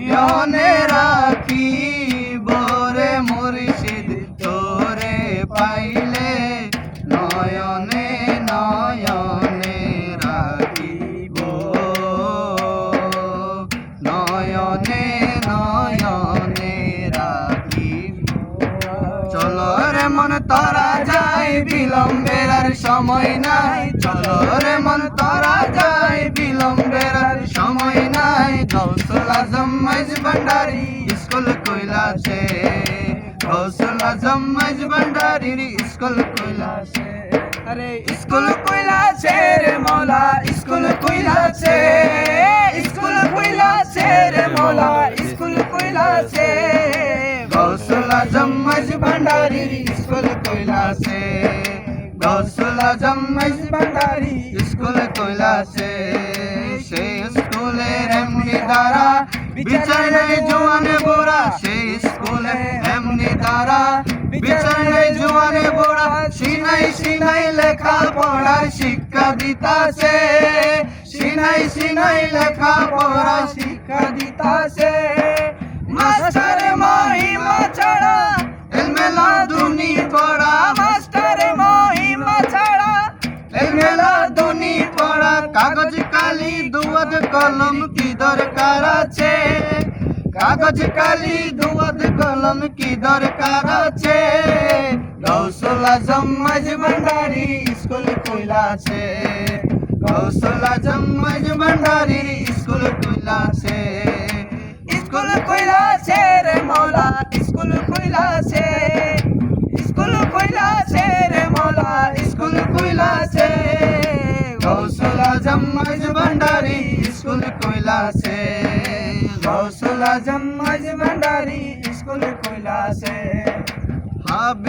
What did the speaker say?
ইয়নে রাখি বরে মুর্শিদ তোরে পাইলে নয়নে নয়নে রাখিব নয়নে নয়নে রাখিব। চলো রে মন তোরা যাই বিলম্বের আর সময় নাই, চলো রে মন তোরা যাই বিলম্বের আর সময় নাই। গৌসুল আজম মাইজ ভান্ডারি স্কুল কইলাছে, গৌসুল আজম মাইজ ভান্ডারি স্কুল কইলাছে। আরে স্কুল কইলাছে রে মৌলা, স্কুল কইলাছে, স্কুল কইলাছে রে মৌলা, স্কুল কইলাছে। গৌসুল আজম মাইজ ভান্ডারি স্কুল কইলাছে, গৌসুল আজম মাইজ ভান্ডারি স্কুল কইলাছে। সেই স্কুলের এমনি দ্বারা বিচার নেই জোয়ানে বোরা, সেই স্কুলে এমনি দ্বারা বিচার নেই জোয়ানে বোরা। সিনাই সিনাই লেখা পড়ার শিক্ষা দিতাছে, সিনাই সিনাই লেখা পড়ার শিক্ষা দিতাছে। মাস্টার মহিমা ছাড়া এলমেলা দুনি পড়া, মাস্টার মহিমা ছাড়া এলমেলা দুনি পড়া। কাগজ কালি দুয়াদ কলম কি দরকার আছে, কাগজ কালি দুয়াদ কলম কি দরকার আছে। গৌসুল আজম মাইজ ভান্ডারি স্কুল কইলাছে, গৌসুল আজম মাইজ ভান্ডারি স্কুল কইলাছে। স্কুল কইলাছে রে মৌলা, স্কুল কইলাছে, স্কুল কইলাছে রে মৌলা, স্কুল কইলাছে। গৌসুল আজম মাইজ ভান্ডারি স্কুল কইলাছে, গৌসুল আজম মাইজ ভান্ডারি স্কুল কইলাছে।